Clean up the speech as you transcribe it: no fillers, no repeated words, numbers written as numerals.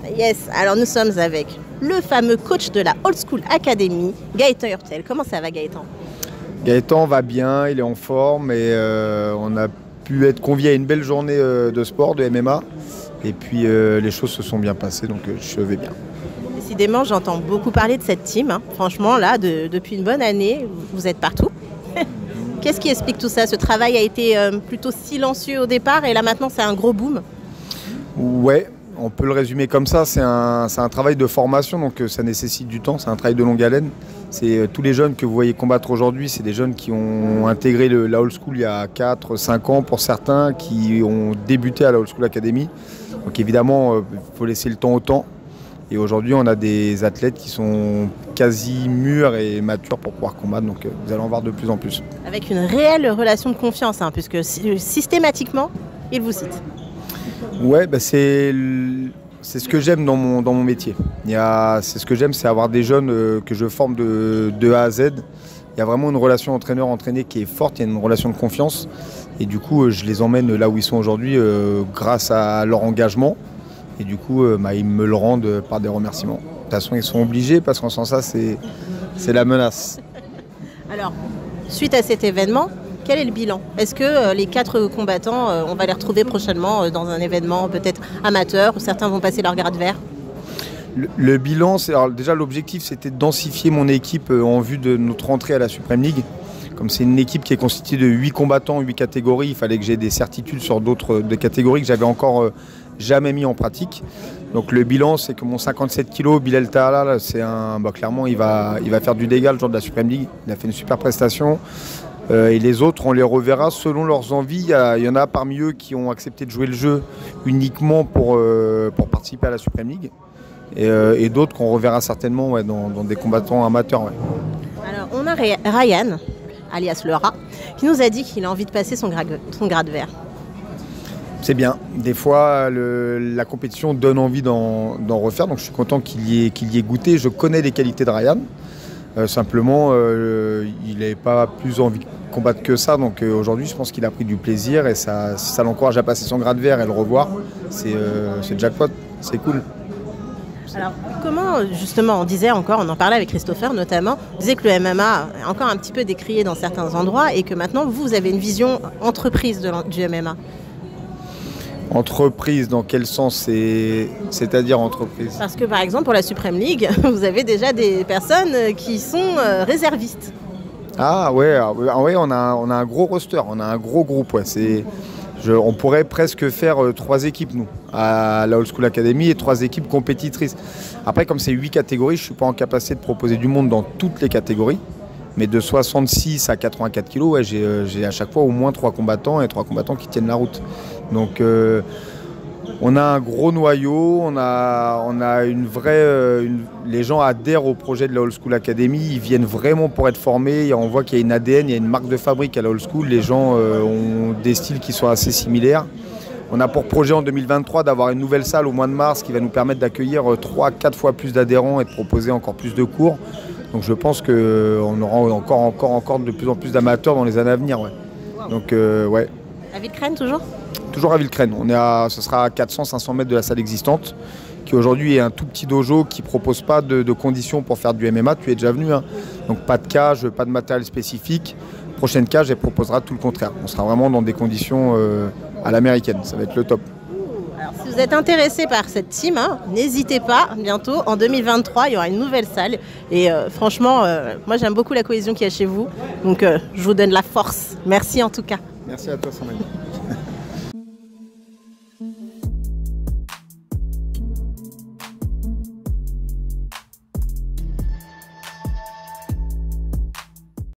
Yes, alors nous sommes avec le fameux coach de la Old School Academy, Gaëtan Hurtel. Comment ça va, Gaëtan? Gaëtan va bien, il est en forme et on a pu être convié à une belle journée de sport, de MMA. Et puis les choses se sont bien passées, donc je vais bien. Décidément, j'entends beaucoup parler de cette team. Hein. Franchement, là, depuis une bonne année, vous êtes partout. Qu'est-ce qui explique tout ça? Ce travail a été plutôt silencieux au départ et là maintenant c'est un gros boom. Ouais, on peut le résumer comme ça. C'est un travail de formation, donc ça nécessite du temps. C'est un travail de longue haleine. C'est tous les jeunes que vous voyez combattre aujourd'hui, c'est des jeunes qui ont intégré la Old School il y a 4-5 ans pour certains, qui ont débuté à la Old School Academy. Donc évidemment, il faut laisser le temps au temps. Et aujourd'hui, on a des athlètes qui sont quasi mûrs et matures pour pouvoir combattre. Donc vous allez en voir de plus en plus. Avec une réelle relation de confiance, hein, puisque systématiquement, ils vous citent. Ouais, bah c'est ce que j'aime dans mon métier. C'est ce que j'aime, c'est avoir des jeunes que je forme de A à Z. Il y a vraiment une relation entraîneur-entraîné qui est forte, il y a une relation de confiance. Et du coup, je les emmène là où ils sont aujourd'hui grâce à leur engagement. Et du coup, ils me le rendent par des remerciements. De toute façon, ils sont obligés parce qu'en sens ça, c'est la menace. Alors, suite à cet événement, quel est le bilan? Est-ce que les 4 combattants, on va les retrouver prochainement dans un événement peut-être amateur où certains vont passer leur grade vert? Le bilan, déjà l'objectif, c'était de densifier mon équipe en vue de notre entrée à la Supreme League. Comme c'est une équipe qui est constituée de 8 combattants, 8 catégories, il fallait que j'ai des certitudes sur d'autres catégories que j'avais encore jamais mis en pratique. Donc le bilan, c'est que mon 57 kg, Bilal Tahala, clairement, il va faire du dégât le jour de la Supreme League. Il a fait une super prestation. Et les autres, on les reverra selon leurs envies. Il y en a parmi eux qui ont accepté de jouer le jeu uniquement pour participer à la Supreme League. Et d'autres qu'on reverra certainement dans des combattants amateurs. Ouais. Alors, on a Ryan, alias le rat, qui nous a dit qu'il a envie de passer son grade vert. C'est bien. Des fois, la compétition donne envie d'en refaire. Donc je suis content qu'il y ait goûté. Je connais les qualités de Ryan. Simplement, il n'avait pas plus envie de combattre que ça. Donc aujourd'hui, je pense qu'il a pris du plaisir. Et si ça l'encourage à passer son grade vert et le revoir, c'est jackpot. C'est cool. Alors, comment, justement, on en parlait avec Christopher notamment, on disait que le MMA est encore un petit peu décrié dans certains endroits et que maintenant, vous avez une vision entreprise du MMA. Entreprise, dans quel sens? C'est-à-dire entreprise? Parce que, par exemple, pour la Supreme League, vous avez déjà des personnes qui sont réservistes. Ah ouais, on a un gros roster, on a un gros groupe. Ouais. On pourrait presque faire 3 équipes, nous, à la Old School Academy, et 3 équipes compétitrices. Après, comme c'est 8 catégories, je ne suis pas en capacité de proposer du monde dans toutes les catégories. Mais de 66 à 84 kg, ouais, j'ai à chaque fois au moins 3 combattants et 3 combattants qui tiennent la route. Donc on a un gros noyau, on a une vraie... les gens adhèrent au projet de la Old School Academy, ils viennent vraiment pour être formés. On voit qu'il y a une ADN, il y a une marque de fabrique à la Old School. Les gens ont des styles qui sont assez similaires. On a pour projet en 2023 d'avoir une nouvelle salle au mois de mars qui va nous permettre d'accueillir 3-4 fois plus d'adhérents et de proposer encore plus de cours. Donc je pense qu'on aura encore de plus en plus d'amateurs dans les années à venir. Ouais. Donc ouais. À Villecreine toujours? Toujours à Villecreine. Ce sera à 400-500 mètres de la salle existante, qui aujourd'hui est un tout petit dojo qui ne propose pas de conditions pour faire du MMA. Tu es déjà venu, hein. Donc pas de cage, pas de matériel spécifique. Prochaine cage, elle proposera tout le contraire. On sera vraiment dans des conditions à l'américaine. Ça va être le top. Alors, si vous êtes intéressé par cette team, hein, n'hésitez pas. Bientôt, en 2023, il y aura une nouvelle salle. Et franchement, moi j'aime beaucoup la cohésion qu'il y a chez vous. Donc je vous donne la force. Merci en tout cas. Merci à toi, Sandrine.